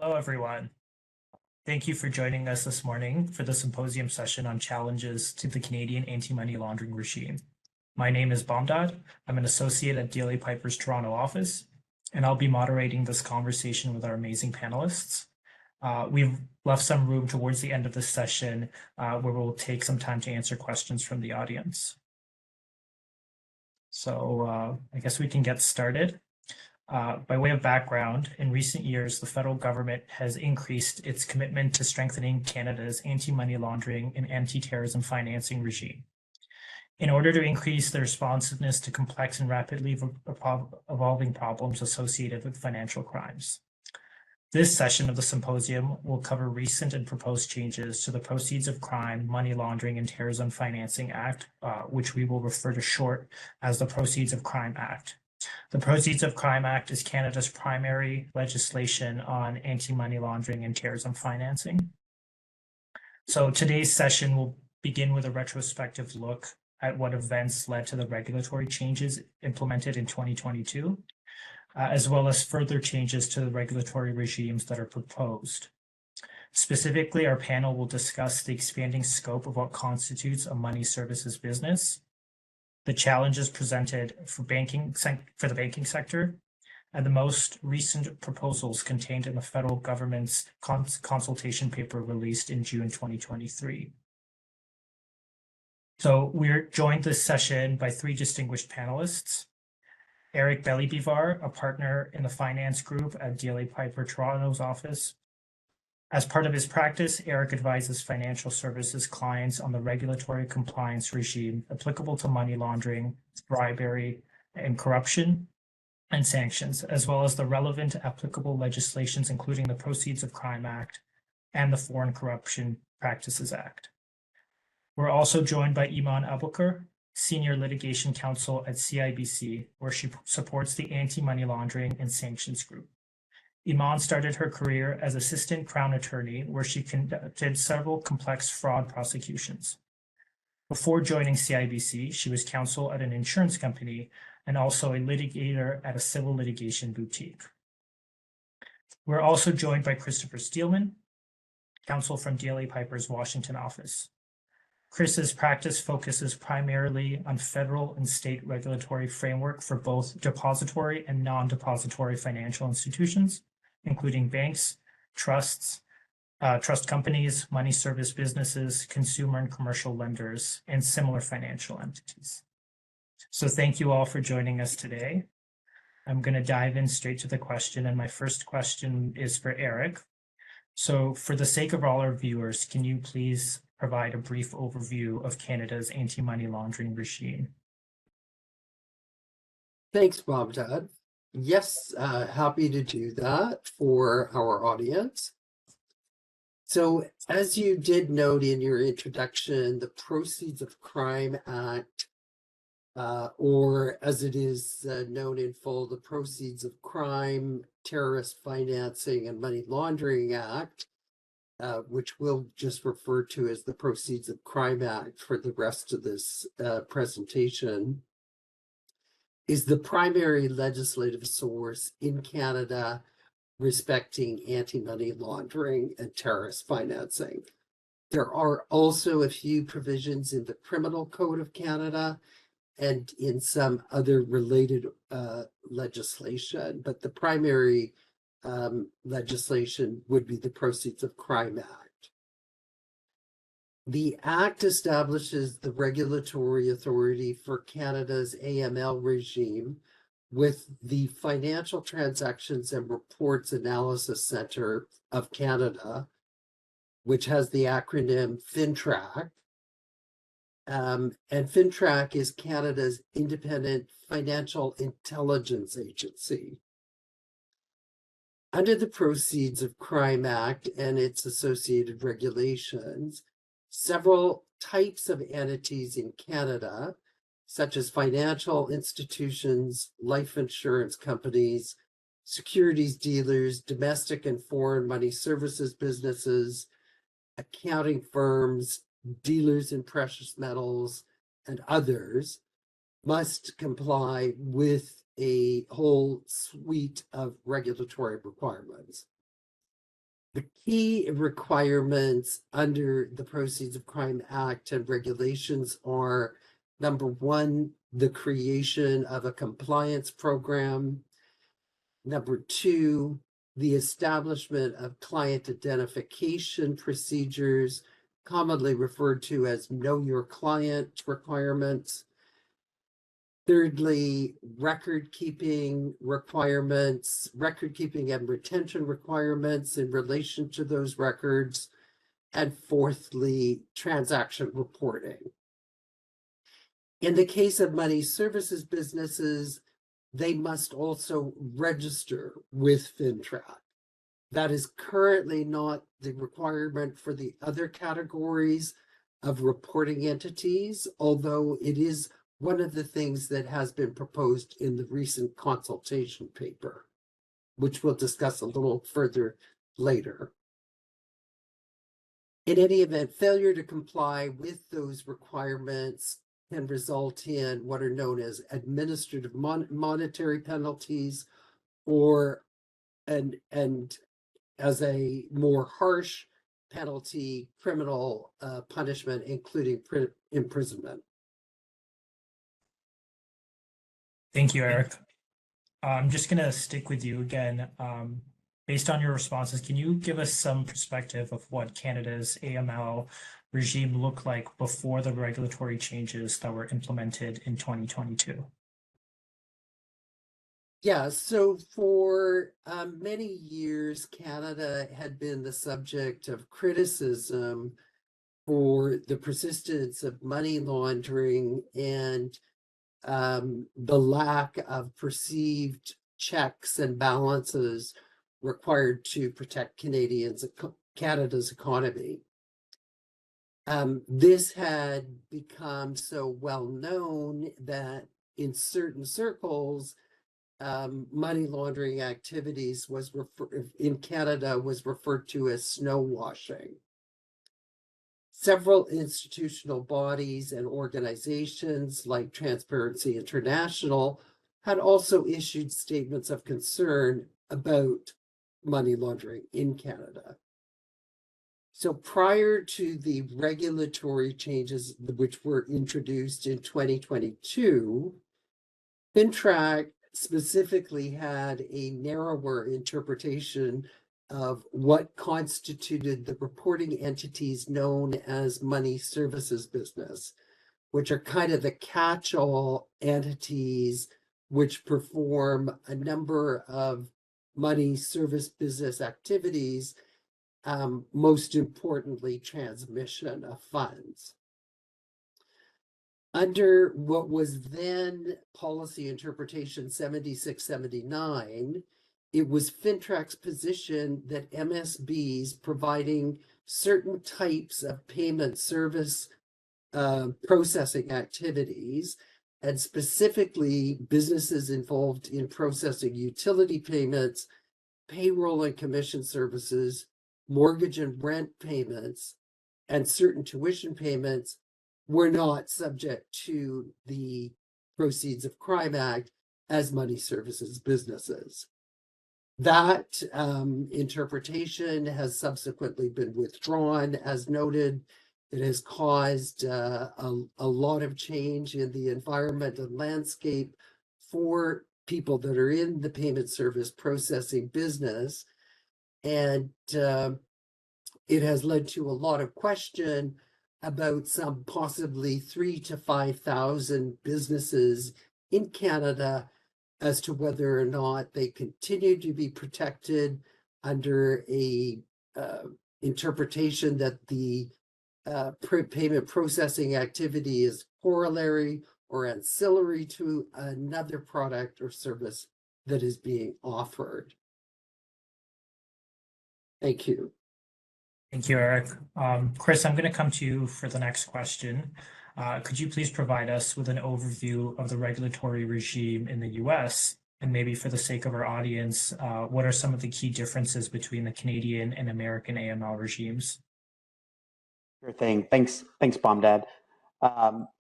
Hello, everyone. Thank you for joining us this morning for the symposium session on challenges to the Canadian anti-money laundering regime. My name is Bamdad. I'm an associate at DLA Piper's Toronto office, and I'll be moderating this conversation with our amazing panelists. We've left some room towards the end of this session where we'll take some time to answer questions from the audience. So I guess we can get started. By way of background, in recent years, the federal government has increased its commitment to strengthening Canada's anti-money laundering and anti-terrorism financing regime. In order to increase the responsiveness to complex and rapidly evolving problems associated with financial crimes. This session of the symposium will cover recent and proposed changes to the Proceeds of Crime, Money Laundering and Terrorism Financing Act, which we will refer to short as the Proceeds of Crime Act. The Proceeds of Crime Act is Canada's primary legislation on anti-money laundering and terrorism financing. So today's session will begin with a retrospective look at what events led to the regulatory changes implemented in 2022, as well as further changes to the regulatory regimes that are proposed. Specifically, our panel will discuss the expanding scope of what constitutes a money services business, the challenges presented for the banking sector, and the most recent proposals contained in the federal government's consultation paper released in June 2023. So we're joined this session by three distinguished panelists. Eric Belli-Bivar, a partner in the finance group at DLA Piper Toronto's office. As part of his practice, Eric advises financial services clients on the regulatory compliance regime applicable to money laundering, bribery, and corruption, and sanctions, as well as the relevant applicable legislations, including the Proceeds of Crime Act and the Foreign Corruption Practices Act. We're also joined by Iman Abokor, Senior Litigation Counsel at CIBC, where she supports the Anti-Money Laundering and Sanctions Group. Iman started her career as assistant Crown Attorney, where she conducted several complex fraud prosecutions. Before joining CIBC, she was counsel at an insurance company and also a litigator at a civil litigation boutique. We're also joined by Christopher Steelman, counsel from DLA Piper's Washington office. Chris's practice focuses primarily on federal and state regulatory framework for both depository and non-depository financial institutions, including banks, trusts, trust companies, money service businesses, consumer and commercial lenders, and similar financial entities. So thank you all for joining us today. I'm going to dive in straight to the question, and my first question is for Eric. So for the sake of all our viewers, can you please provide a brief overview of Canada's anti-money laundering regime? Thanks, Bamdad. Yes, happy to do that for our audience. So as you did note in your introduction, the Proceeds of Crime Act, or as it is known in full, the Proceeds of Crime, Terrorist Financing and Money Laundering Act, which we'll just refer to as the Proceeds of Crime Act for the rest of this presentation, is the primary legislative source in Canada respecting anti-money laundering and terrorist financing. There are also a few provisions in the Criminal Code of Canada and in some other related legislation, but the primary legislation would be the Proceeds of Crime Act. The Act establishes the regulatory authority for Canada's AML regime with the Financial Transactions and Reports Analysis Centre of Canada, which has the acronym FINTRAC. And FINTRAC is Canada's independent financial intelligence agency. Under the Proceeds of Crime Act and its associated regulations, several types of entities in Canada, such as financial institutions, life insurance companies, securities dealers, domestic and foreign money services businesses, accounting firms, dealers in precious metals, and others, must comply with a whole suite of regulatory requirements. The key requirements under the Proceeds of Crime Act and regulations are, number one, the creation of a compliance program. Number two, the establishment of client identification procedures, commonly referred to as know your client requirements. Thirdly, record-keeping requirements, record-keeping and retention requirements in relation to those records. And fourthly, transaction reporting. In the case of money services businesses, they must also register with FINTRAC. That is currently not the requirement for the other categories of reporting entities, although it is one of the things that has been proposed in the recent consultation paper, which we'll discuss a little further later. In any event, failure to comply with those requirements can result in what are known as administrative monetary penalties, or and as a more harsh penalty, criminal punishment, including imprisonment. Thank you, Eric. I'm just going to stick with you again. Based on your responses, can you give us some perspective of what Canada's AML regime looked like before the regulatory changes that were implemented in 2022? Yeah, so for many years, Canada had been the subject of criticism for the persistence of money laundering and the lack of perceived checks and balances required to protect Canada's economy. This had become so well known that in certain circles, money laundering activities in Canada was referred to as snow washing. Several institutional bodies and organizations like Transparency International had also issued statements of concern about money laundering in Canada. So prior to the regulatory changes which were introduced in 2022, FINTRAC specifically had a narrower interpretation of what constituted the reporting entities known as money services business, which are kind of the catch-all entities which perform a number of money service business activities, most importantly, transmission of funds. Under what was then Policy Interpretation 7679, it was FINTRAC's position that MSBs providing certain types of payment service processing activities, and specifically businesses involved in processing utility payments, payroll and commission services, mortgage and rent payments, and certain tuition payments were not subject to the Proceeds of Crime Act as money services businesses. That interpretation has subsequently been withdrawn. As noted, it has caused a lot of change in the environment and landscape for people that are in the payment service processing business. And it has led to a lot of question about some possibly 3,000 to 5,000 businesses in Canada as to whether or not they continue to be protected under a interpretation that the payment processing activity is corollary or ancillary to another product or service that is being offered. Thank you. Thank you, Eric. Chris, I'm going to come to you for the next question. Could you please provide us with an overview of the regulatory regime in the US? And maybe for the sake of our audience, what are some of the key differences between the Canadian and American AML regimes? Sure thing. Thanks, Bamdad.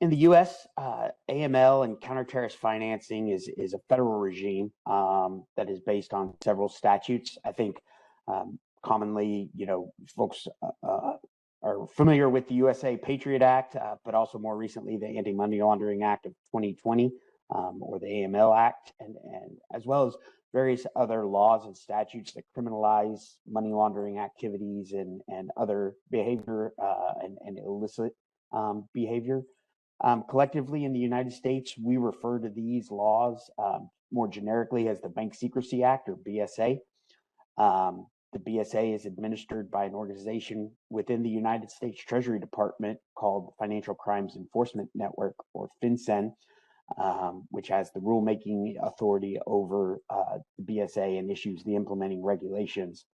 In the US, AML and counter-terrorist financing is a federal regime that is based on several statutes. I think commonly, folks are familiar with the USA Patriot Act, but also more recently the Anti-Money Laundering Act of 2020, or the AML Act, and as well as various other laws and statutes that criminalize money laundering activities and other behavior and illicit behavior. Collectively in the United States, we refer to these laws more generically as the Bank Secrecy Act, or BSA. The BSA is administered by an organization within the United States Treasury Department called the Financial Crimes Enforcement Network, or FinCEN, which has the rulemaking authority over the BSA and issues the implementing regulations.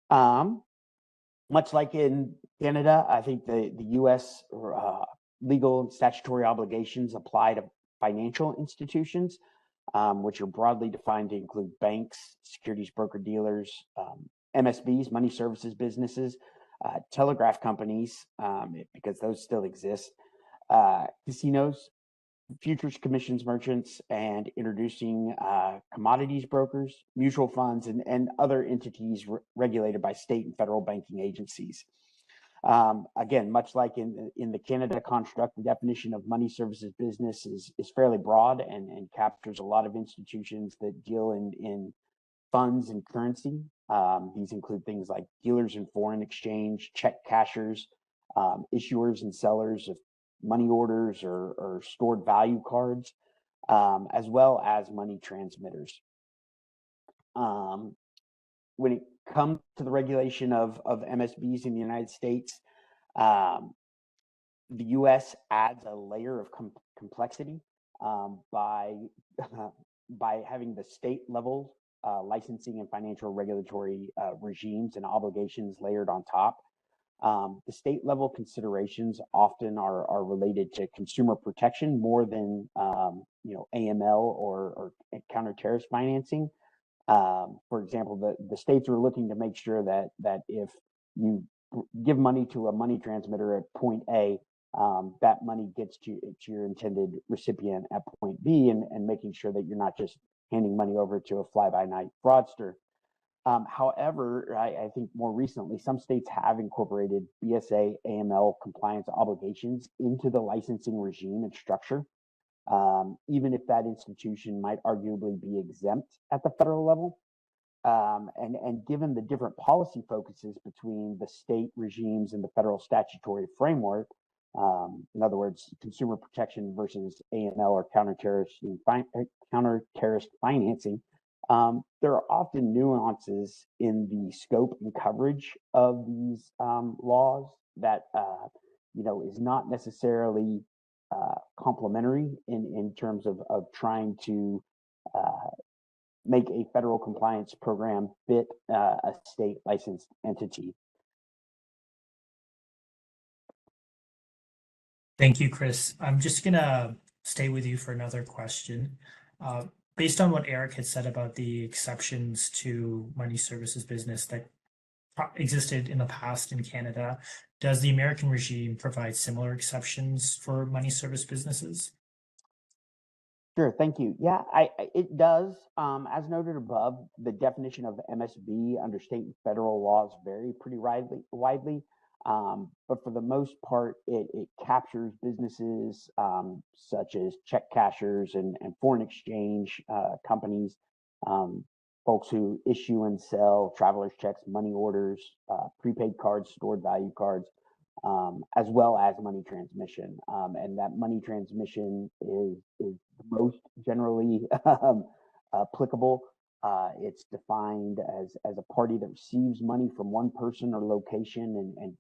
Much like in Canada, I think the U.S. legal and statutory obligations apply to financial institutions, which are broadly defined to include banks, securities broker-dealers, MSBs, money services businesses, telegraph companies, because those still exist, casinos, futures commissions merchants, and introducing commodities brokers, mutual funds, and other entities regulated by state and federal banking agencies. Again, much like in the Canada construct, the definition of money services business is fairly broad and captures a lot of institutions that deal in funds and currency. These include things like dealers in foreign exchange, check cashers, issuers and sellers of money orders or stored value cards, as well as money transmitters. When it comes to the regulation of MSBs in the United States, the U.S. adds a layer of complexity by having the state level licensing and financial regulatory regimes and obligations layered on top. The state level considerations often are related to consumer protection more than AML or counter-terrorist financing. For example, the states are looking to make sure that if you give money to a money transmitter at point A, that money gets to your intended recipient at point B, and making sure that you're not just handing money over to a fly-by-night fraudster. However, I think more recently, some states have incorporated BSA AML compliance obligations into the licensing regime and structure, even if that institution might arguably be exempt at the federal level. And given the different policy focuses between the state regimes and the federal statutory framework, in other words, consumer protection versus AML or counter-terrorist financing, there are often nuances in the scope and coverage of these laws that is not necessarily complementary in terms of trying to make a federal compliance program fit a state licensed entity. Thank you, Chris. I'm just gonna stay with you for another question. Based on what Eric had said about the exceptions to money services business that existed in the past in Canada, does the American regime provide similar exceptions for money service businesses? Sure, thank you. Yeah, it does. As noted above, the definition of MSB under state and federal laws vary pretty widely. But for the most part, it captures businesses such as check cashers and foreign exchange companies, folks who issue and sell traveler's checks, money orders, prepaid cards, stored value cards, as well as money transmission. And that money transmission is most generally applicable. It's defined as a party that receives money from one person or location and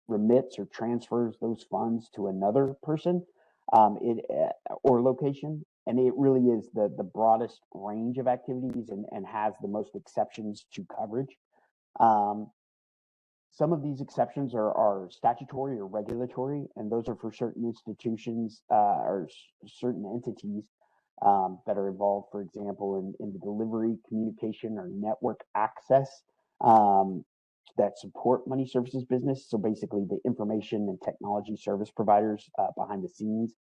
remits or transfers those funds to another person or location. And it really is the broadest range of activities and has the most exceptions to coverage. Some of these exceptions are statutory or regulatory, and those are for certain institutions or certain entities that are involved, for example, in the delivery, communication, or network access that support money services business. So basically the information and technology service providers behind the scenes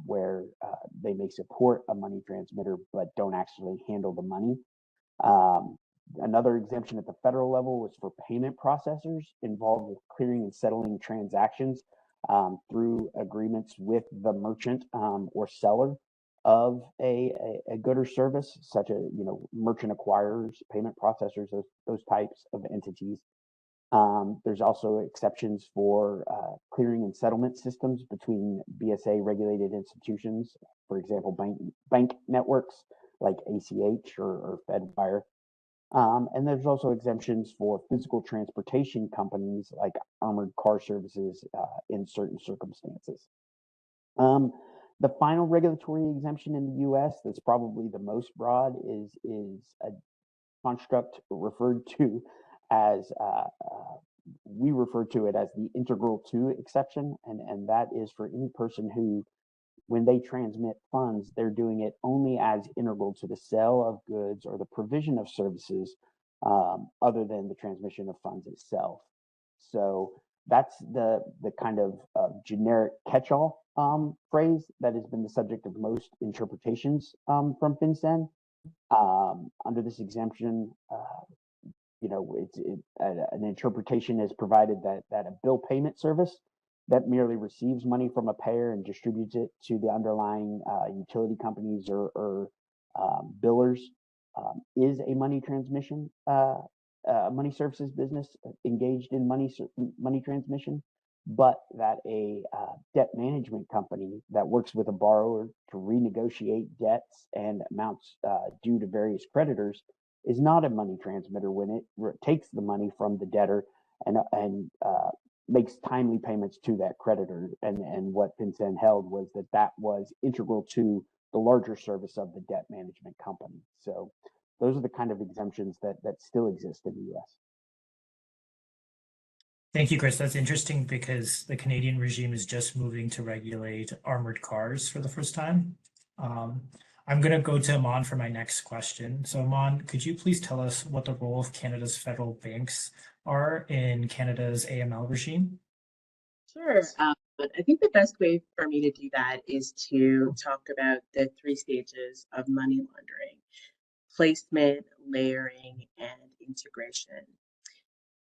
where they may support a money transmitter but don't actually handle the money. Another exemption at the federal level was for payment processors involved with clearing and settling transactions through agreements with the merchant or seller of a good or service, such as merchant acquirers, payment processors, those types of entities. There's also exceptions for clearing and settlement systems between BSA regulated institutions, for example, bank networks like ACH or FedWire. And there's also exemptions for physical transportation companies like armored car services in certain circumstances. The final regulatory exemption in the U.S. that's probably the most broad is a construct referred to as we refer to it as the integral to exception, and that is for any person who, when they transmit funds, they're doing it only as integral to the sale of goods or the provision of services other than the transmission of funds itself. So that's the kind of generic catch-all phrase that has been the subject of most interpretations from FinCEN. Under this exemption, an interpretation is provided that a bill payment service that merely receives money from a payer and distributes it to the underlying utility companies or billers is a money transmission, money services business engaged in money transmission, but that a debt management company that works with a borrower to renegotiate debts and amounts due to various creditors is not a money transmitter when it takes the money from the debtor and makes timely payments to that creditor. And what FinCEN held was that was integral to the larger service of the debt management company. So those are the kind of exemptions that still exist in the U.S. Thank you, Chris. That's interesting because the Canadian regime is just moving to regulate armored cars for the first time. I'm going to go to Iman for my next question. So Iman, could you please tell us what the role of Canada's federal banks are in Canada's AML regime? Sure. But I think the best way for me to do that is to talk about the 3 stages of money laundering: placement, layering, and integration.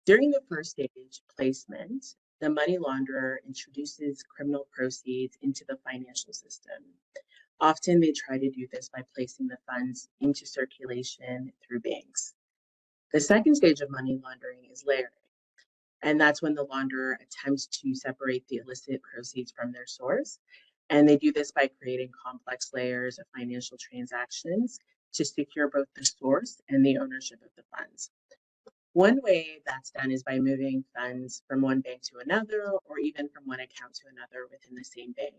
During the first stage, placement, the money launderer introduces criminal proceeds into the financial system. Often they try to do this by placing the funds into circulation through banks. The second stage of money laundering is layering, and that's when the launderer attempts to separate the illicit proceeds from their source. And they do this by creating complex layers of financial transactions to secure both the source and the ownership of the funds. One way that's done is by moving funds from one bank to another, or even from one account to another within the same bank.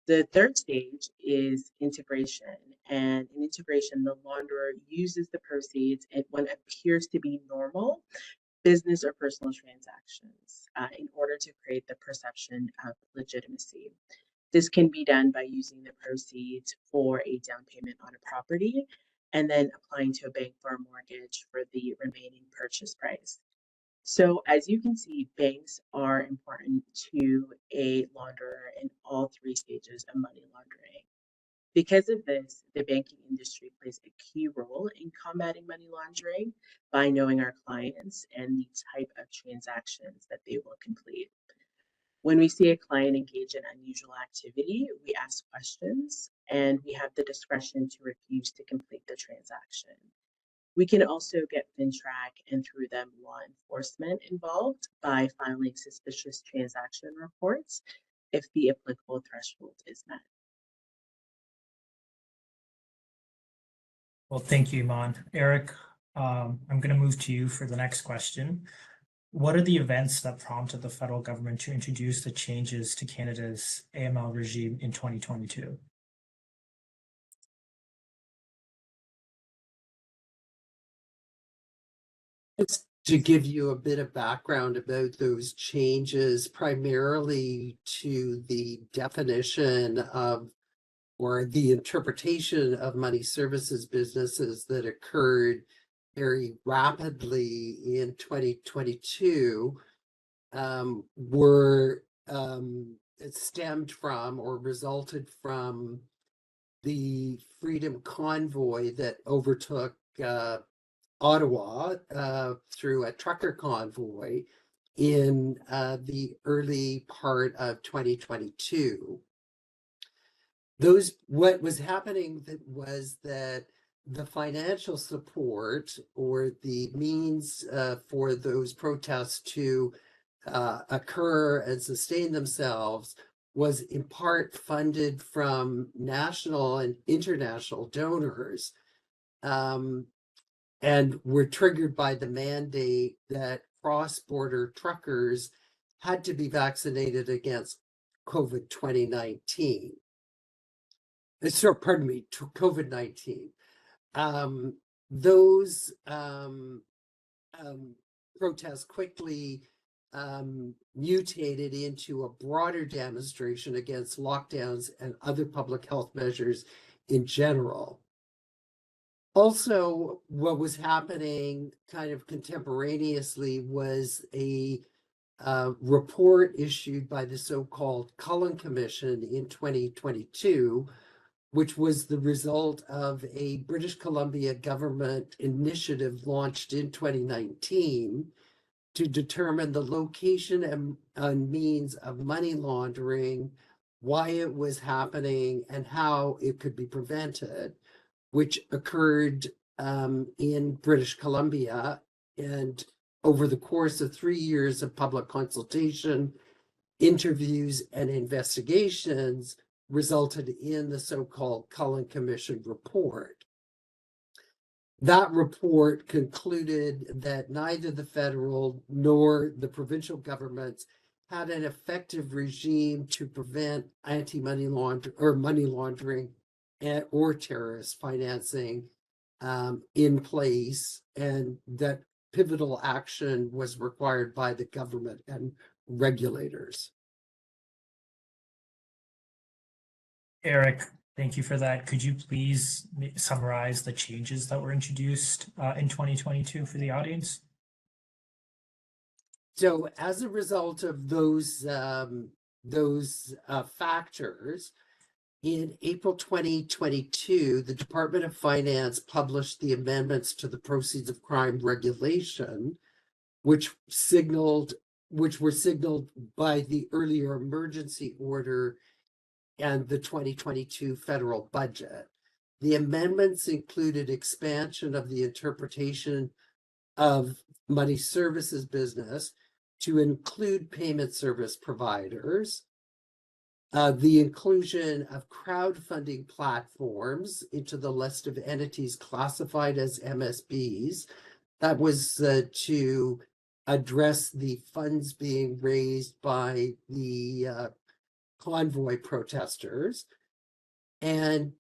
The third stage is integration, and in integration, the launderer uses the proceeds in what appears to be normal business or personal transactions in order to create the perception of legitimacy. This can be done by using the proceeds for a down payment on a property and then applying to a bank for a mortgage for the remaining purchase price. So as you can see, banks are important to a launderer in all 3 stages of money laundering. Because of this, the banking industry plays a key role in combating money laundering by knowing our clients and the type of transactions that they will complete. When we see a client engage in unusual activity, we ask questions and we have the discretion to refuse to complete the transaction. We can also get FinTrack and through them law enforcement involved by filing suspicious transaction reports if the applicable threshold is met. Well, thank you, Iman. Eric, I'm going to move to you for the next question. What are the events that prompted the federal government to introduce the changes to Canada's AML regime in 2022? Just to give you a bit of background about those changes, primarily to the definition of or the interpretation of money services businesses that occurred very rapidly in 2022 were stemmed from or resulted from the Freedom Convoy that overtook Ottawa through a trucker convoy in the early part of 2022. What was happening was that the financial support or the means for those protests to occur and sustain themselves was in part funded from national and international donors, and were triggered by the mandate that cross-border truckers had to be vaccinated against COVID-19. So, pardon me, COVID-19. Those protests quickly mutated into a broader demonstration against lockdowns and other public health measures in general. Also, what was happening kind of contemporaneously was a report issued by the so-called Cullen Commission in 2022, which was the result of a British Columbia government initiative launched in 2019 to determine the location and means of money laundering, why it was happening, and how it could be prevented, which occurred in British Columbia. And over the course of 3 years of public consultation, interviews, and investigations, resulted in the so-called Cullen Commission report. That report concluded that neither the federal nor the provincial governments had an effective regime to prevent anti-money laundering or money laundering or terrorist financing in place, and that pivotal action was required by the government and regulators. Eric, thank you for that. Could you please summarize the changes that were introduced in 2022 for the audience? So as a result of those factors, in April 2022, the Department of Finance published the amendments to the Proceeds of Crime regulation, which were signaled by the earlier emergency order and the 2022 federal budget. The amendments included expansion of the interpretation of money services business to include payment service providers, the inclusion of crowdfunding platforms into the list of entities classified as MSBs. That was to address the funds being raised by the convoy protesters. And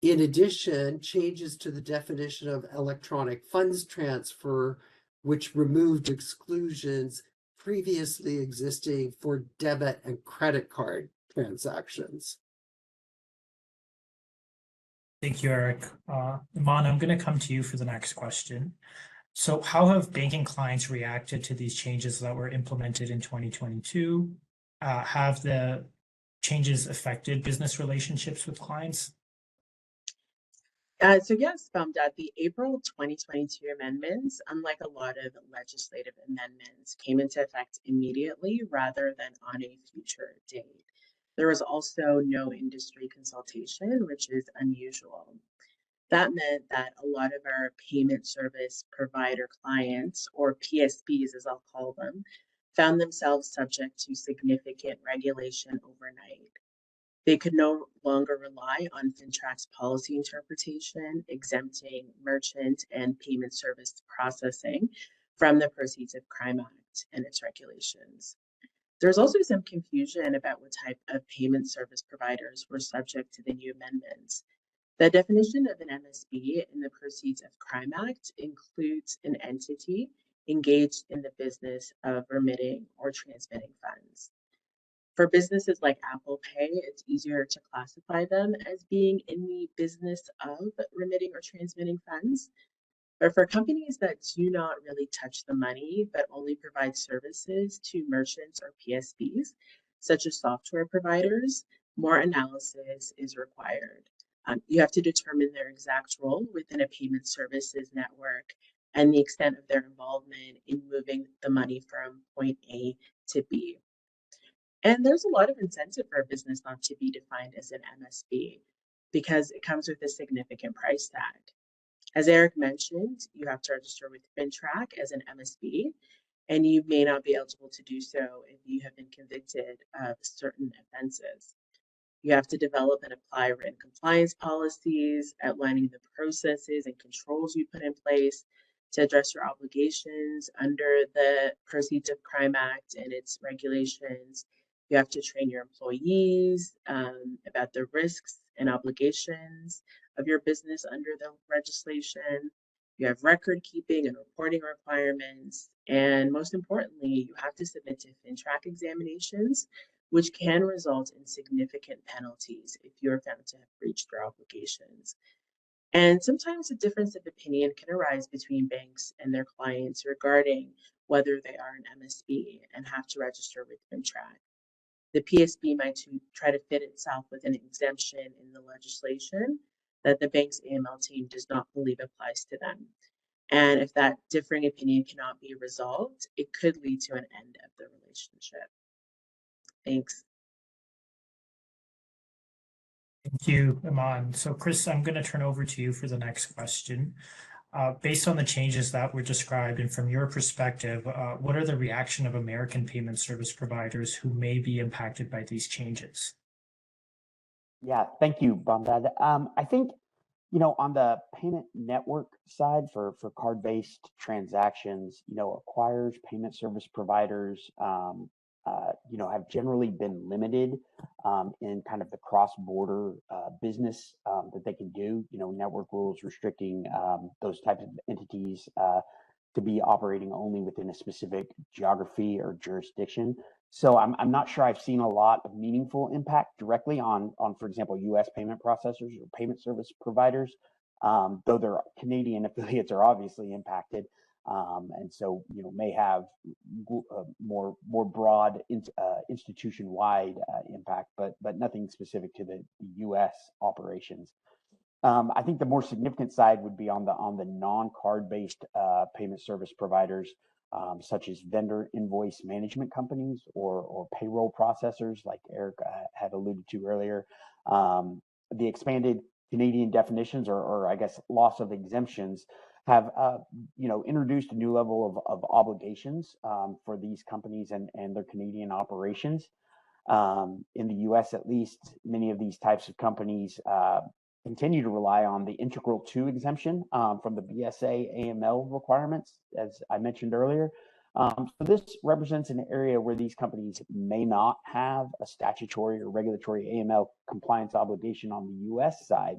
in addition, changes to the definition of electronic funds transfer, which removed exclusions previously existing for debit and credit card transactions. Thank you, Eric. Iman, I'm going to come to you for the next question. So how have banking clients reacted to these changes that were implemented in 2022? Have the changes affected business relationships with clients? So yes, Bamdad, the April 2022 amendments, unlike a lot of legislative amendments, came into effect immediately rather than on a future date. There was also no industry consultation, which is unusual. That meant that a lot of our payment service provider clients, or PSPs as I'll call them, found themselves subject to significant regulation overnight. They could no longer rely on FINTRAC's policy interpretation, exempting merchant and payment service processing from the Proceeds of Crime Act and its regulations. There's also some confusion about what type of payment service providers were subject to the new amendments. The definition of an MSB in the Proceeds of Crime Act includes an entity engaged in the business of remitting or transmitting funds. For businesses like Apple Pay, it's easier to classify them as being in the business of remitting or transmitting funds. But for companies that do not really touch the money, but only provide services to merchants or PSBs, such as software providers, more analysis is required. You have to determine their exact role within a payment services network, and the extent of their involvement in moving the money from point A to B. And there's a lot of incentive for a business not to be defined as an MSB because it comes with a significant price tag. As Eric mentioned, you have to register with FinTrack as an MSB, and you may not be eligible to do so if you have been convicted of certain offenses. You have to develop and apply written compliance policies, outlining the processes and controls you put in place to address your obligations under the Proceeds of Crime Act and its regulations. You have to train your employees about the risks and obligations of your business under the legislation. You have record keeping and reporting requirements. And most importantly, you have to submit to FinTrack examinations, which can result in significant penalties if you're found to have breached your obligations. And sometimes a difference of opinion can arise between banks and their clients regarding whether they are an MSB and have to register with FinTrack. The PSB might try to fit itself with an exemption in the legislation that the bank's AML team does not believe applies to them. And if that differing opinion cannot be resolved, it could lead to an end of the relationship. Thanks. Thank you, Iman. So Chris, I'm going to turn over to you for the next question. Based on the changes that were described and from your perspective, what are the reaction of American payment service providers who may be impacted by these changes? Yeah, thank you, Bamdad. I think, on the payment network side for card-based transactions, acquirers, payment service providers, have generally been limited in kind of the cross-border business that they can do. Network rules restricting those types of entities to be operating only within a specific geography or jurisdiction. So I'm not sure I've seen a lot of meaningful impact directly on for example, U.S. payment processors or payment service providers, though their Canadian affiliates are obviously impacted. And so, may have more broad institution-wide impact, but nothing specific to the U.S. operations. I think the more significant side would be on the non-card-based payment service providers, such as vendor invoice management companies or payroll processors, like Eric had alluded to earlier. The expanded Canadian definitions, or I guess loss of exemptions, have introduced a new level of obligations for these companies and their Canadian operations. In the U.S., at least, many of these types of companies continue to rely on the Integral 2 exemption from the BSA AML requirements, as I mentioned earlier. So this represents an area where these companies may not have a statutory or regulatory AML compliance obligation on the U.S. side.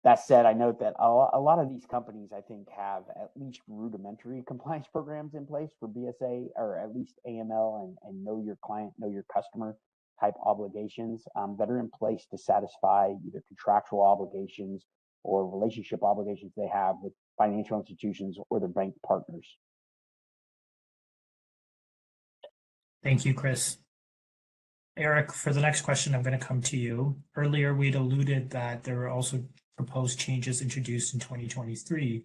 That said, I note that a lot of these companies, I think, have at least rudimentary compliance programs in place for BSA, or at least AML and know your client, know your customer type obligations that are in place to satisfy either contractual obligations or relationship obligations they have with financial institutions or their bank partners. Thank you, Chris. Eric, for the next question, I'm going to come to you. Earlier, we'd alluded that there were also proposed changes introduced in 2023.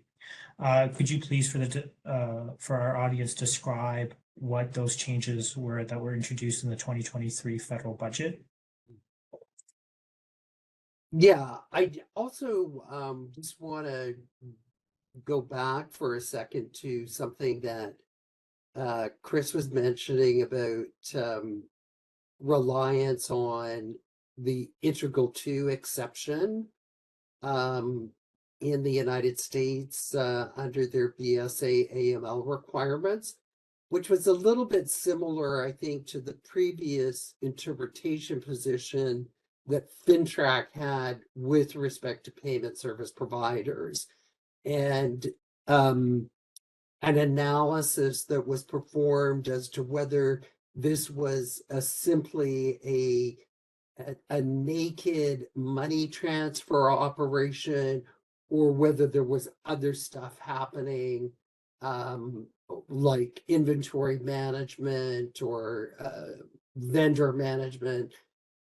Could you please, for our audience, describe what those changes were that were introduced in the 2023 federal budget? Yeah, I also just want to go back for a second to something that Chris was mentioning about reliance on the Integral 2 exception in the United States under their BSA AML requirements, which was a little bit similar, I think, to the previous interpretation position that FinTrack had with respect to payment service providers. And an analysis that was performed as to whether this was simply a naked money transfer operation, or whether there was other stuff happening, like inventory management or vendor management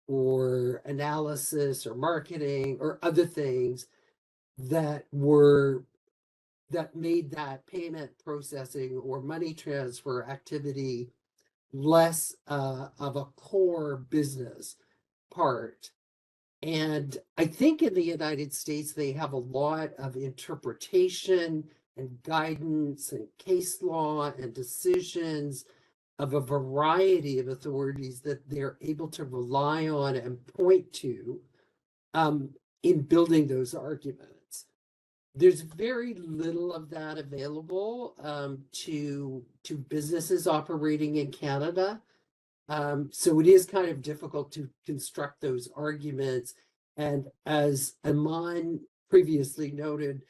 or analysis or marketing or other things that were that made that payment processing or money transfer activity less of a core business part. And I think in the United States, they have a lot of interpretation and guidance and case law and decisions of a variety of authorities that they're able to rely on and point to in building those arguments. There's very little of that available to businesses operating in Canada. So it is kind of difficult to construct those arguments. And as Iman previously noted,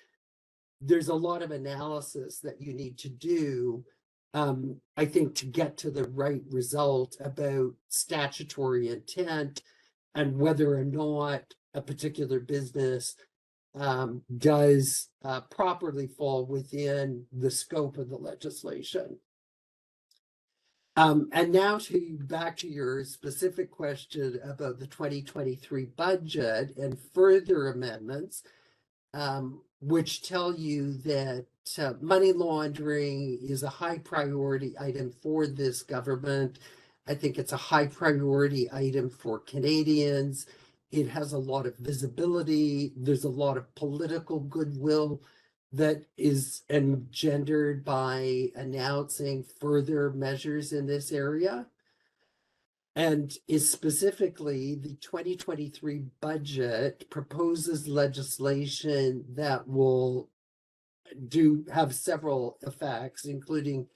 there's a lot of analysis that you need to do, I think, to get to the right result about statutory intent and whether or not a particular business does properly fall within the scope of the legislation. And now back to your specific question about the 2023 budget and further amendments, which tell you that money laundering is a high priority item for this government. I think it's a high priority item for Canadians. It has a lot of visibility. There's a lot of political goodwill that is engendered by announcing further measures in this area. And is specifically the 2023 budget proposes legislation that will have several effects, including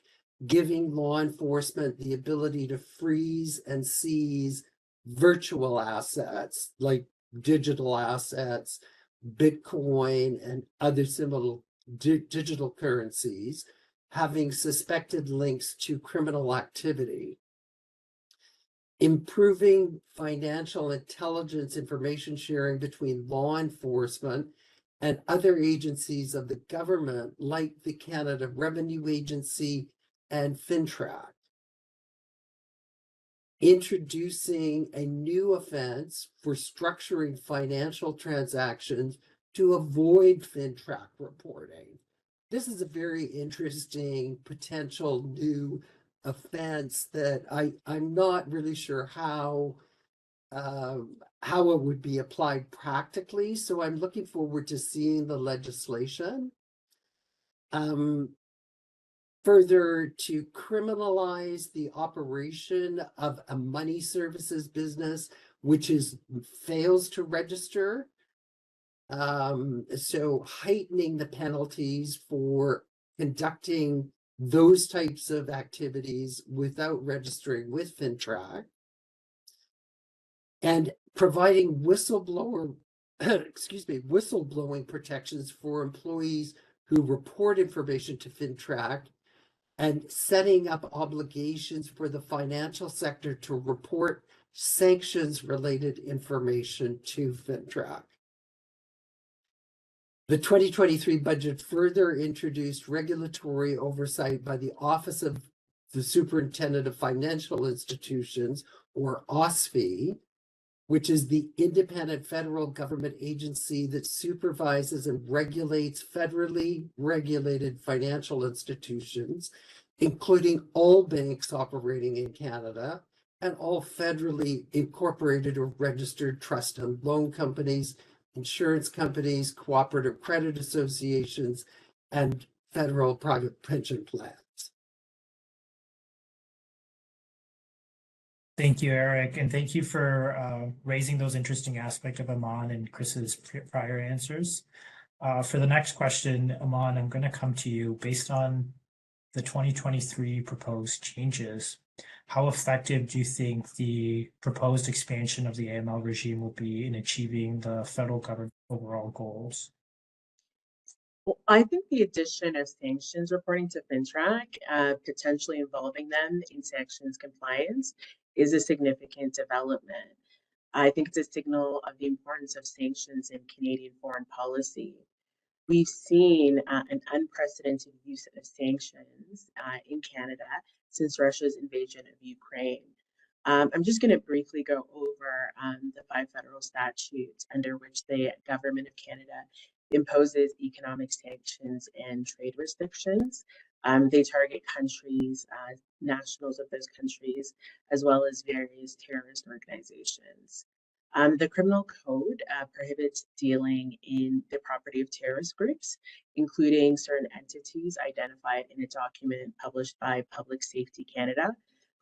giving law enforcement the ability to freeze and seize virtual assets like digital assets, Bitcoin, and other similar digital currencies having suspected links to criminal activity. Improving financial intelligence information sharing between law enforcement and other agencies of the government, like the Canada Revenue Agency and FINTRAC. Introducing a new offense for structuring financial transactions to avoid FINTRAC reporting. This is a very interesting potential new offense that I'm not really sure how it would be applied practically. So I'm looking forward to seeing the legislation. Further, to criminalize the operation of a money services business which fails to register. So heightening the penalties for conducting those types of activities without registering with FINTRAC, and providing whistleblowing protections for employees who report information to FINTRAC, and setting up obligations for the financial sector to report sanctions-related information to FINTRAC. The 2023 budget further introduced regulatory oversight by the Office of the Superintendent of Financial Institutions, or OSFI, which is the independent federal government agency that supervises and regulates federally regulated financial institutions, including all banks operating in Canada and all federally incorporated or registered trust and loan companies, insurance companies, cooperative credit associations, and federal private pension plans. Thank you, Eric, and thank you for raising those interesting aspects of Iman and Chris's prior answers. For the next question, Iman, I'm going to come to you. Based on the 2023 proposed changes, how effective do you think the proposed expansion of the AML regime will be in achieving the federal government overall goals? Well, I think the addition of sanctions reporting to FINTRAC, potentially involving them in sanctions compliance, is a significant development. I think it's a signal of the importance of sanctions in Canadian foreign policy. We've seen an unprecedented use of sanctions in Canada since Russia's invasion of Ukraine. I'm just going to briefly go over the 5 federal statutes under which the Government of Canada imposes economic sanctions and trade restrictions. They target countries, nationals of those countries, as well as various terrorist organizations. The criminal code prohibits dealing in the property of terrorist groups, including certain entities identified in a document published by Public Safety Canada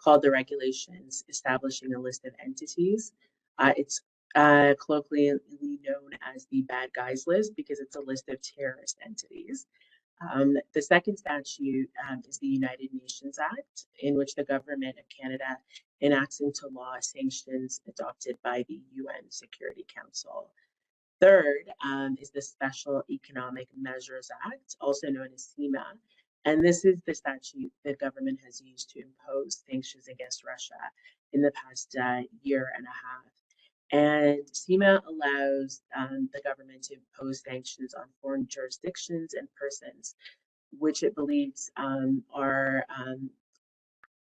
called the Regulations Establishing a List of Entities. It's colloquially known as the Bad Guys List because it's a list of terrorist entities. The second statute is the United Nations Act, in which the government of Canada enacts into law sanctions adopted by the UN Security Council. Third is the Special Economic Measures Act, also known as CIMA, and this is the statute the government has used to impose sanctions against Russia in the past year and a half. And CIMA allows the government to impose sanctions on foreign jurisdictions and persons, which it believes are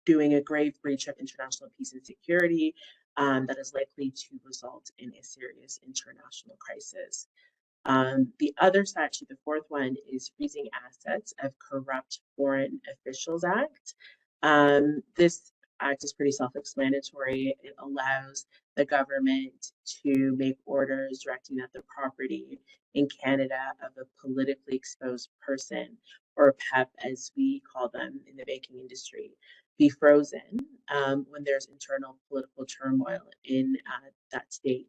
doing a grave breach of international peace and security that is likely to result in a serious international crisis. The other statute, the fourth one, is Freezing Assets of Corrupt Foreign Officials Act. This act is pretty self-explanatory. It allows the government to make orders directing that the property in Canada of a politically exposed person, or PEP as we call them in the banking industry, be frozen when there's internal political turmoil in that state.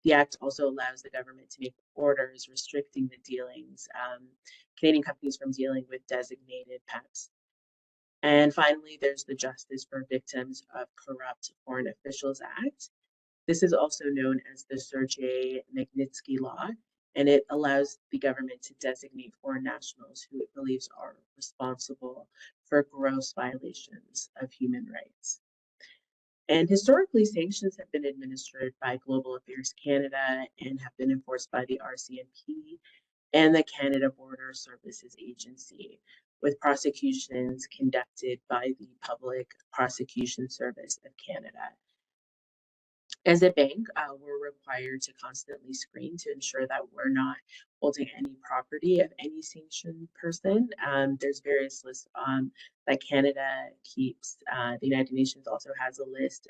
The act also allows the government to make orders restricting the dealings, Canadian companies from dealing with designated PEPs. And finally, there's the Justice for Victims of Corrupt Foreign Officials Act. This is also known as the Sergei Magnitsky Law, and it allows the government to designate foreign nationals who it believes are responsible for gross violations of human rights. And historically, sanctions have been administered by Global Affairs Canada and have been enforced by the RCMP and the Canada Border Services Agency, with prosecutions conducted by the Public Prosecution Service of Canada. As a bank, we're required to constantly screen to ensure that we're not holding any property of any sanctioned person. There's various lists that Canada keeps. The United Nations also has a list,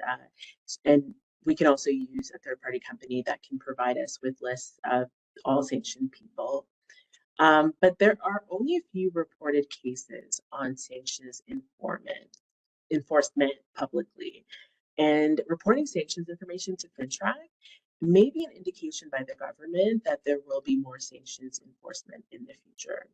and we can also use a third-party company that can provide us with lists of all sanctioned people. But there are only a few reported cases on sanctions enforcement publicly. And reporting sanctions information to FINTRAC may be an indication by the government that there will be more sanctions enforcement in the future.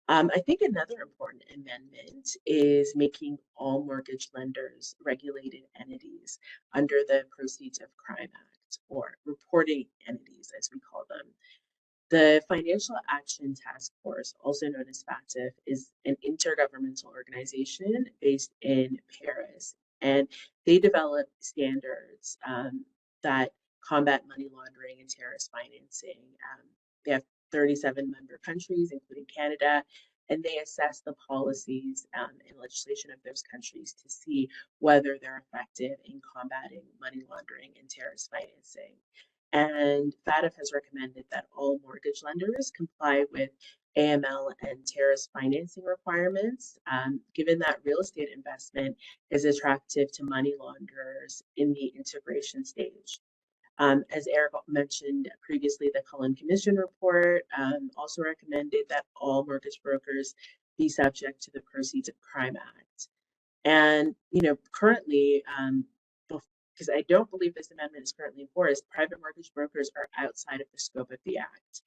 I think another important amendment is making all mortgage lenders regulated entities under the Proceeds of Crime Act, or reporting entities as we call them. The Financial Action Task Force, also known as FATF, is an intergovernmental organization based in Paris, and they develop standards that combat money laundering and terrorist financing. They have 37 member countries, including Canada, and they assess the policies and legislation of those countries to see whether they're effective in combating money laundering and terrorist financing. And FATF has recommended that all mortgage lenders comply with AML and terrorist financing requirements, given that real estate investment is attractive to money launderers in the integration stage. As Eric mentioned previously, the Cullen Commission report also recommended that all mortgage brokers be subject to the Proceeds of Crime Act. And, currently, because I don't believe this amendment is currently enforced, private mortgage brokers are outside of the scope of the Act.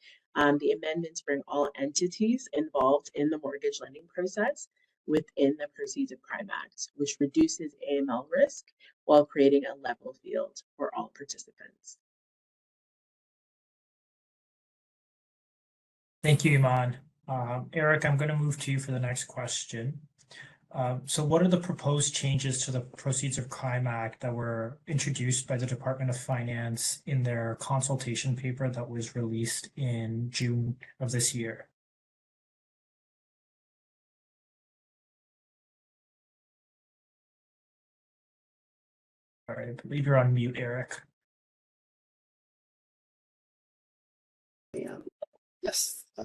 The amendments bring all entities involved in the mortgage lending process within the Proceeds of Crime Act, which reduces AML risk while creating a level field for all participants. Thank you, Iman. Eric, I'm going to move to you for the next question. So what are the proposed changes to the Proceeds of Crime Act that were introduced by the Department of Finance in their consultation paper that was released in June of this year? All right, I believe you're on mute, Eric. Yeah. Yes, I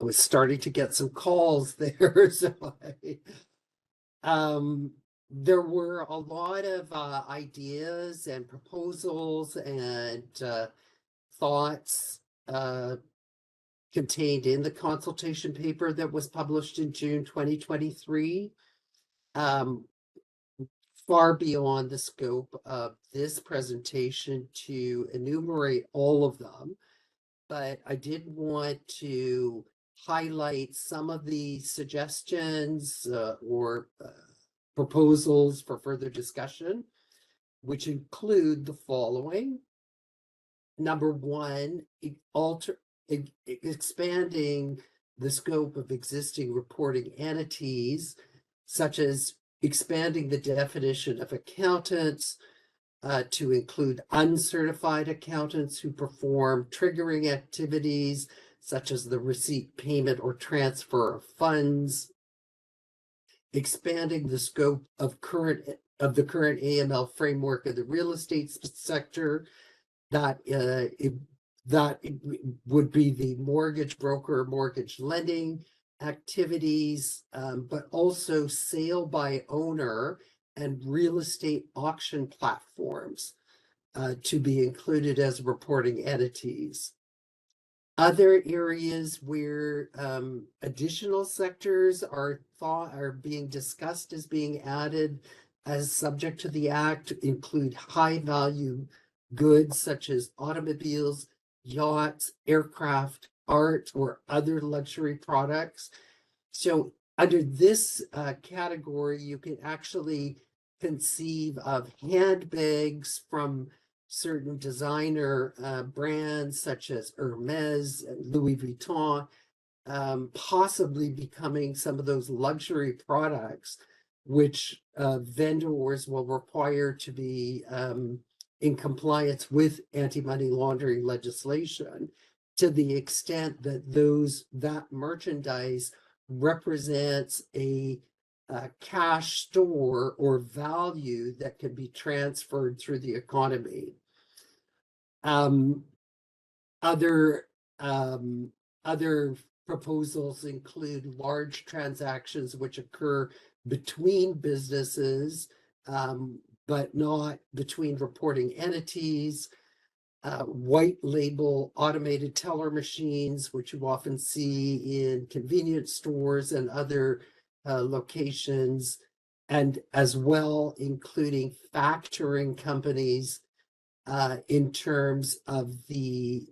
was starting to get some calls there, so there were a lot of ideas and proposals and thoughts contained in the consultation paper that was published in June 2023. Far beyond the scope of this presentation to enumerate all of them, but I did want to highlight some of the suggestions or proposals for further discussion, which include the following. Number one, expanding the scope of existing reporting entities, such as expanding the definition of accountants to include uncertified accountants who perform triggering activities, such as the receipt, payment, or transfer of funds. Expanding the scope of the current AML framework of the real estate sector, that would be the mortgage broker, mortgage lending activities, but also sale by owner and real estate auction platforms to be included as reporting entities. Other areas where additional sectors are being discussed as being added as subject to the act include high value goods such as automobiles, yachts, aircraft, art, or other luxury products. So under this category, you can actually conceive of handbags from certain designer brands such as Hermes and Louis Vuitton, possibly becoming some of those luxury products which vendors will require to be in compliance with anti-money laundering legislation, to the extent that that merchandise represents a cash store or value that can be transferred through the economy. Other proposals include large transactions which occur between businesses, but not between reporting entities. White label automated teller machines, which you often see in convenience stores and other locations, and as well including factoring companies in terms of the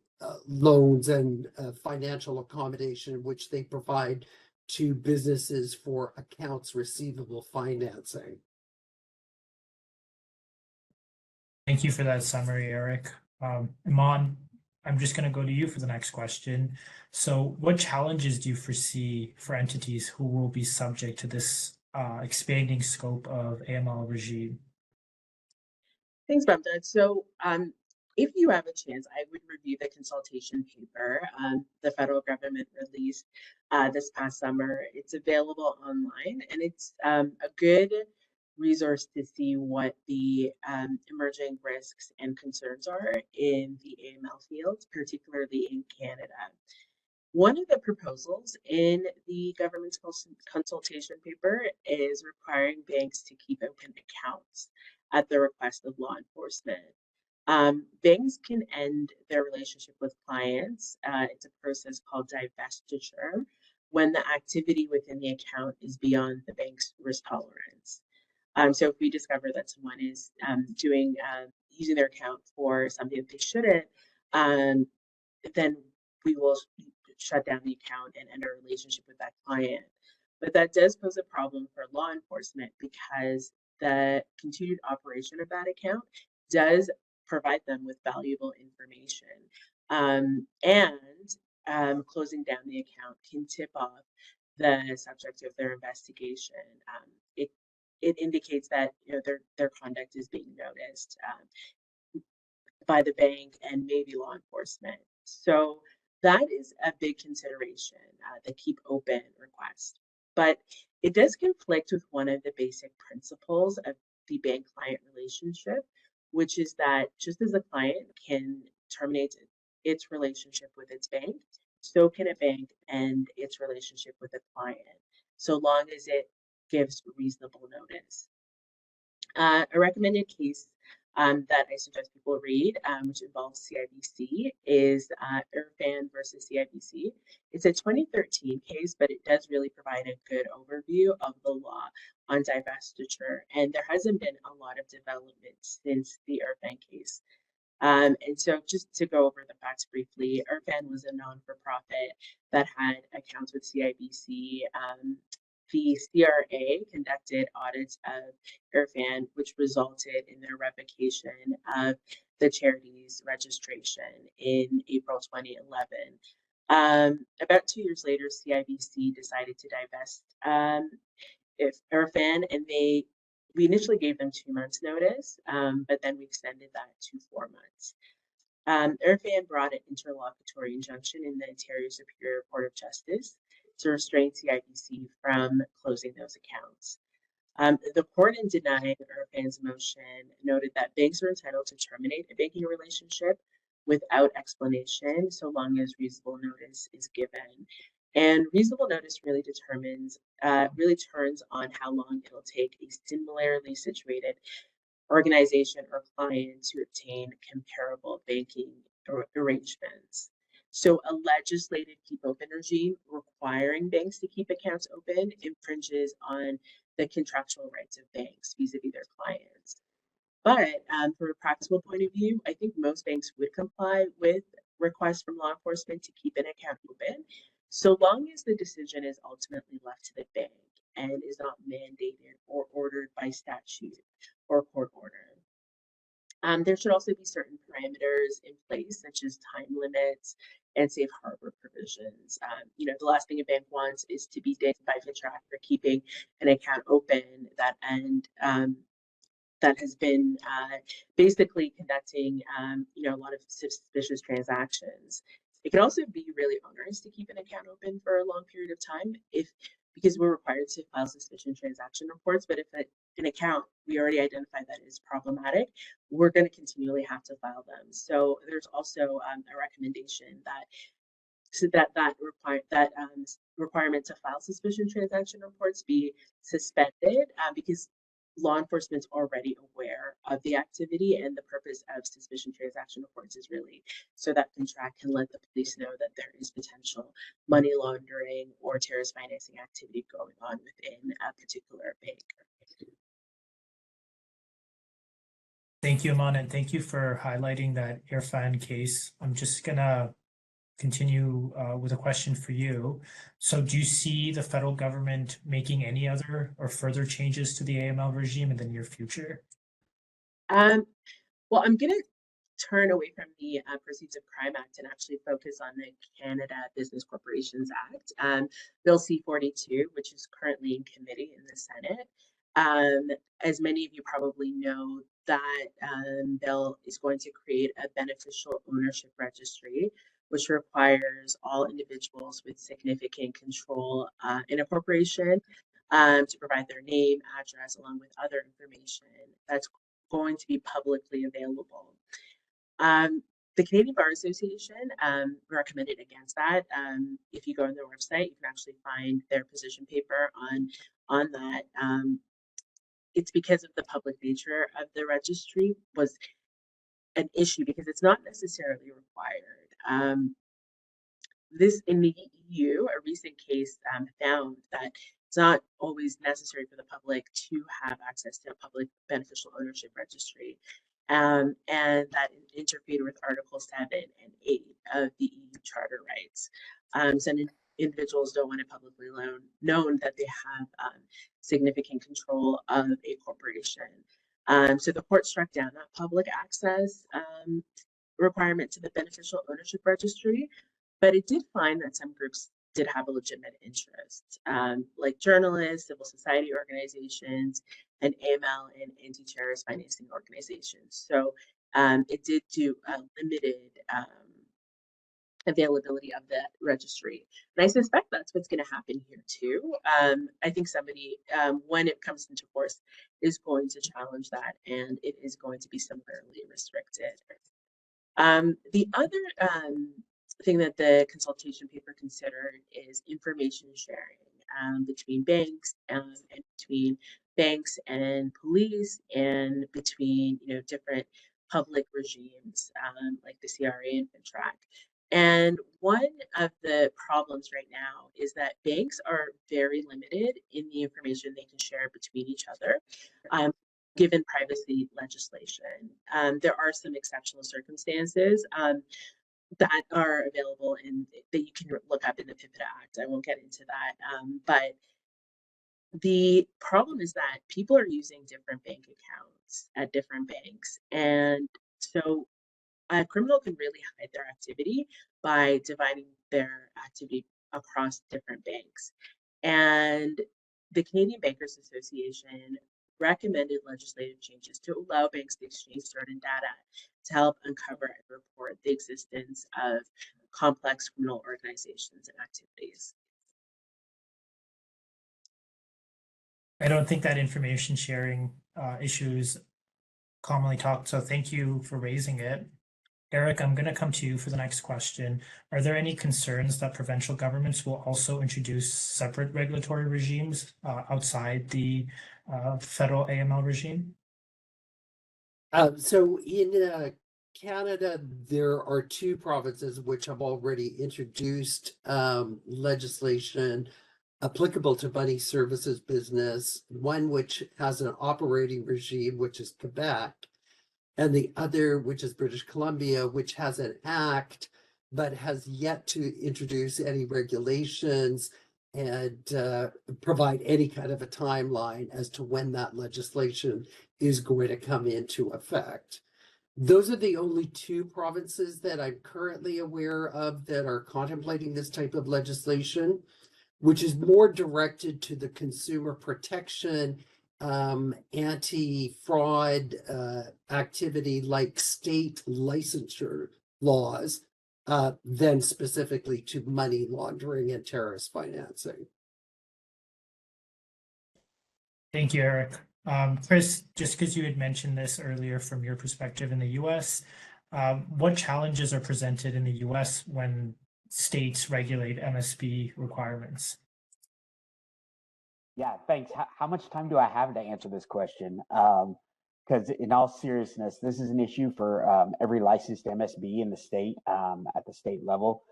loans and financial accommodation which they provide to businesses for accounts receivable financing. Thank you for that summary, Eric. Iman, I'm just going to go to you for the next question. So what challenges do you foresee for entities who will be subject to this expanding scope of AML regime? Thanks, Bamdad. So if you have a chance, I would review the consultation paper the federal government released this past summer. It's available online, and it's a good resource to see what the emerging risks and concerns are in the AML field, particularly in Canada. One of the proposals in the government's consultation paper is requiring banks to keep open accounts at the request of law enforcement. Banks can end their relationship with clients. It's a process called divestiture when the activity within the account is beyond the bank's risk tolerance. So if we discover that someone is using their account for something that they shouldn't, then we will shut down the account and end our relationship with that client. But that does pose a problem for law enforcement because the continued operation of that account does provide them with valuable information. And closing down the account can tip off the subject of their investigation. It indicates that their conduct is being noticed by the bank and maybe law enforcement. So that is a big consideration, the keep open request. But it does conflict with one of the basic principles of the bank-client relationship, which is that just as a client can terminate its relationship with its bank, so can a bank and its relationship with a client, so long as it gives reasonable notice. A recommended case that I suggest people read, which involves CIBC, is Irfan versus CIBC. It's a 2013 case, but it does really provide a good overview of the law on divestiture. And there hasn't been a lot of development since the Irfan case. And so just to go over the facts briefly, Irfan was a non-for-profit that had accounts with CIBC. The CRA conducted audits of Irfan, which resulted in the revocation of the charity's registration in April 2011. About 2 years later, CIBC decided to divest Irfan, and we initially gave them 2 months notice, but then we extended that to 4 months. Irfan brought an interlocutory injunction in the Ontario Superior Court of Justice to restrain CIBC from closing those accounts. The court, in denying Irfan's motion, noted that banks are entitled to terminate a banking relationship without explanation, so long as reasonable notice is given. And reasonable notice really turns on how long it'll take a similarly situated organization or client to obtain comparable banking arrangements. So a legislated keep open regime requiring banks to keep accounts open infringes on the contractual rights of banks vis-a-vis their clients. But from a practical point of view, I think most banks would comply with requests from law enforcement to keep an account open, so long as the decision is ultimately left to the bank and is not mandated or ordered by statute or court order. There should also be certain parameters in place, such as time limits and safe harbor provisions. The last thing a bank wants is to be dinged by FINTRAC for keeping an account open that has been basically conducting, a lot of suspicious transactions. It can also be really onerous to keep an account open for a long period of time because we're required to file suspicion transaction reports. But if an account we already identified that is problematic, we're going to continually have to file them. So there's also a recommendation that requirement to file suspicion transaction reports be suspended because law enforcement's already aware of the activity, and the purpose of suspicion transaction reports is really so that FINTRAC can let the police know that there is potential money laundering or terrorist financing activity going on within a particular bank. Thank you, Iman, and thank you for highlighting that Irfan case. I'm just gonna continue with a question for you. So do you see the federal government making any other or further changes to the AML regime in the near future? Well, I'm going to turn away from the Proceeds of Crime Act and actually focus on the Canada Business Corporations Act, Bill C-42, which is currently in committee in the Senate. As many of you probably know, that bill is going to create a beneficial ownership registry, which requires all individuals with significant control in a corporation to provide their name, address, along with other information that's going to be publicly available. The Canadian Bar Association recommended against that. If you go on their website, you can actually find their position paper on that. It's because of the public nature of the registry was an issue because it's not necessarily required. This in the EU, a recent case found that it's not always necessary for the public to have access to a public beneficial ownership registry, and that interfered with Article 7 and 8 of the EU Charter rights. So individuals don't want it publicly known that they have significant control of a corporation. So the court struck down that public access requirement to the beneficial ownership registry, but it did find that some groups did have a legitimate interest, like journalists, civil society organizations, and AML and anti-terrorist financing organizations. So it did do a limited availability of the registry. And I suspect that's what's going to happen here too. I think somebody, when it comes into force, is going to challenge that, and it is going to be similarly restricted. The other thing that the consultation paper considered is information sharing between banks and between banks and police, and between different public regimes like the CRA and FinTrack. And one of the problems right now is that banks are very limited in the information they can share between each other, given privacy legislation. There are some exceptional circumstances that are available and that you can look up in the PIPEDA Act. I won't get into that. But the problem is that people are using different bank accounts at different banks. And so a criminal can really hide their activity by dividing their activity across different banks. And the Canadian Bankers Association recommended legislative changes to allow banks to exchange certain data to help uncover and report the existence of complex criminal organizations and activities. I don't think that information sharing issue is commonly talked, so thank you for raising it. Eric, I'm going to come to you for the next question. Are there any concerns that provincial governments will also introduce separate regulatory regimes outside the federal AML regime? So in Canada, there are 2 provinces which have already introduced legislation applicable to money services business, one which has an operating regime, which is Quebec, and the other, which is British Columbia, which has an act, but has yet to introduce any regulations and provide any kind of a timeline as to when that legislation is going to come into effect. Those are the only 2 provinces that I'm currently aware of that are contemplating this type of legislation, which is more directed to the consumer protection, anti-fraud activity like state licensure laws than specifically to money laundering and terrorist financing. Thank you, Eric. Chris, just because you had mentioned this earlier from your perspective in the US, what challenges are presented in the US when states regulate MSB requirements? Yeah, thanks. How much time do I have to answer this question? Because in all seriousness, this is an issue for every licensed MSB in the state at the state level.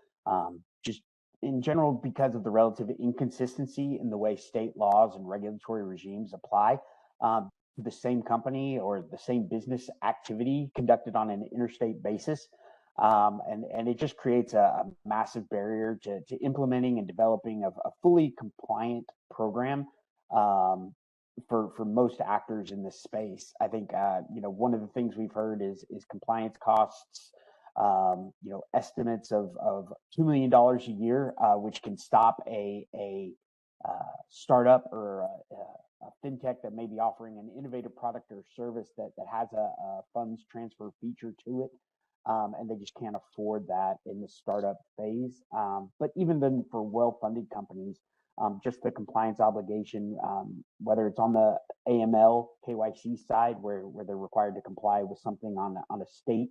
Just in general, because of the relative inconsistency in the way state laws and regulatory regimes apply to the same company or the same business activity conducted on an interstate basis. And it just creates a massive barrier to implementing and developing a fully compliant program for most actors in this space. I think one of the things we've heard is compliance costs. Estimates of $2 million a year, which can stop a startup or a fintech that may be offering an innovative product or service that has a funds transfer feature to it. And they just can't afford that in the startup phase. But even then, for well-funded companies, just the compliance obligation, whether it's on the AML KYC side, where they're required to comply with something on a state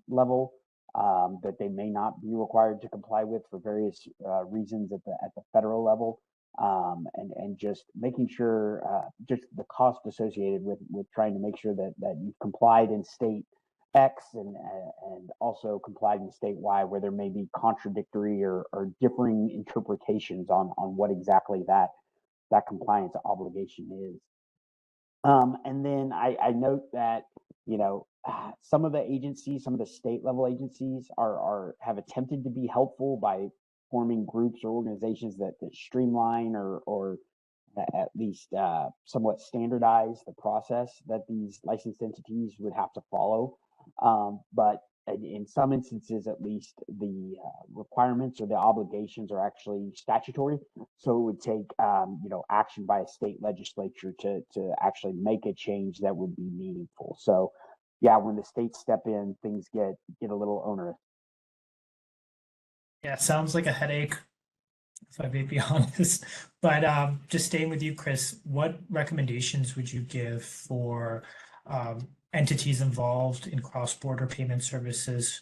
level that they may not be required to comply with for various reasons at the federal level, and just making sure just the cost associated with trying to make sure that you've complied in state X and also complied in state Y, where there may be contradictory or differing interpretations on what exactly that compliance obligation is. And then I note that some of the agencies, some of the state level agencies have attempted to be helpful by forming groups or organizations that streamline or at least somewhat standardize the process that these licensed entities would have to follow. But in some instances, at least, the requirements or the obligations are actually statutory. So it would take, action by a state legislature to actually make a change that would be meaningful. So, yeah, when the states step in, things get a little onerous. Yeah, it sounds like a headache, if I may be honest. But just staying with you, Chris, what recommendations would you give for entities involved in cross-border payment services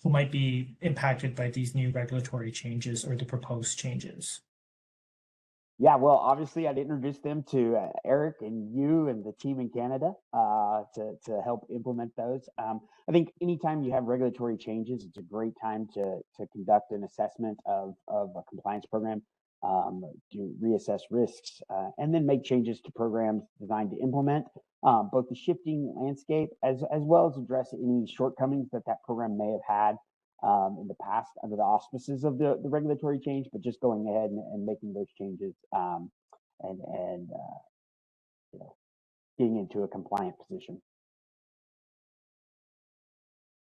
who might be impacted by these new regulatory changes or the proposed changes? Yeah, well, obviously, I'd introduce them to Eric and you and the team in Canada to help implement those. I think anytime you have regulatory changes, it's a great time to conduct an assessment of a compliance program, to reassess risks, and then make changes to programs designed to implement both the shifting landscape as well as address any shortcomings that program may have had in the past under the auspices of the regulatory change, but just going ahead and making those changes and getting into a compliant position.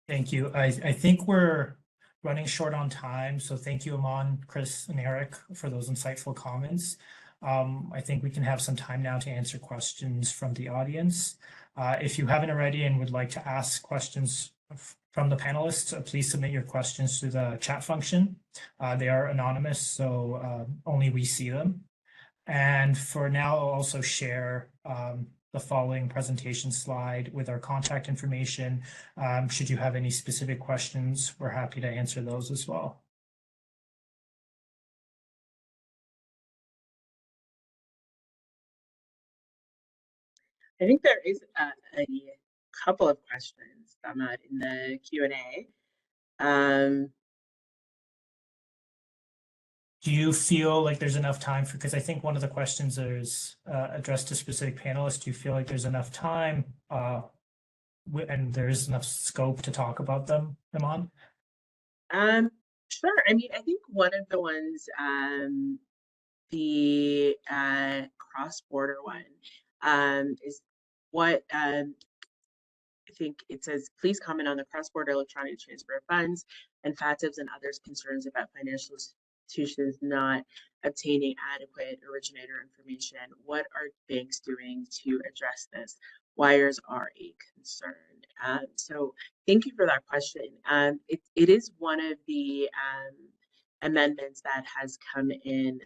Thank you. I think we're running short on time, so thank you, Iman, Chris, and Eric for those insightful comments. I think we can have some time now to answer questions from the audience. If you haven't already and would like to ask questions from the panelists, please submit your questions through the chat function. They are anonymous, so only we see them. And for now, I'll also share the following presentation slide with our contact information. Should you have any specific questions, we're happy to answer those as well. I think there is a couple of questions, Bamdad, in the Q&A. Do you feel like there's enough time for, because I think one of the questions is addressed to specific panelists, do you feel like there's enough time and there's enough scope to talk about them, Iman? Sure. I mean, I think one of the ones, the cross-border one, is what I think it says, please comment on the cross-border electronic transfer of funds and FATFs and others' concerns about financial institutions not obtaining adequate originator information. What are banks doing to address this? Wires are a concern. So thank you for that question. It is one of the amendments that has come in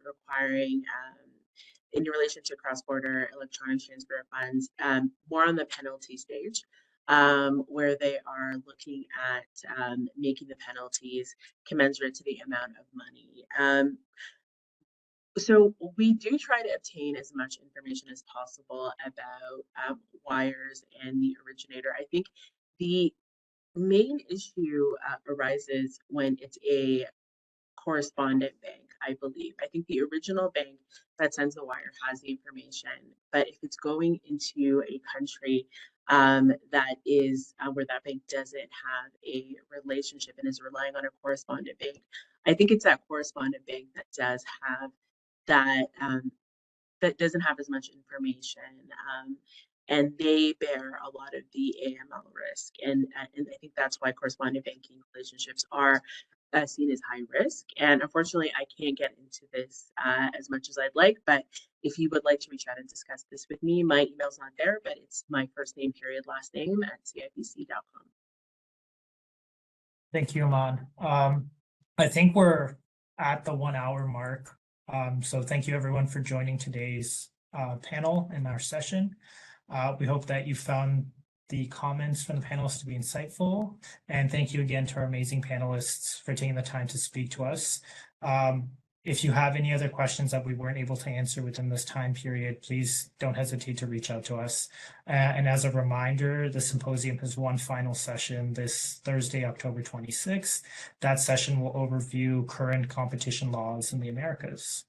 requiring in relation to cross-border electronic transfer of funds, more on the penalty stage, where they are looking at making the penalties commensurate to the amount of money. So we do try to obtain as much information as possible about wires and the originator. I think the main issue arises when it's a correspondent bank, I believe. I think the original bank that sends the wire has the information, but if it's going into a country that is where that bank doesn't have a relationship and is relying on a correspondent bank, I think it's that correspondent bank that does have that that doesn't have as much information, and they bear a lot of the AML risk, and I think that's why correspondent banking relationships are seen as high risk. And unfortunately, I can't get into this as much as I'd like, but if you would like to reach out and discuss this with me, my email's not there, but it's my first name, period, last name at CIBC.com. Thank you, Iman. I think we're at the 1 hour mark. So thank you everyone for joining today's panel and our session. We hope that you found the comments from the panelists to be insightful. And thank you again to our amazing panelists for taking the time to speak to us. If you have any other questions that we weren't able to answer within this time period, please don't hesitate to reach out to us. And as a reminder, the symposium has one final session this Thursday, October 26th. That session will overview current competition laws in the Americas.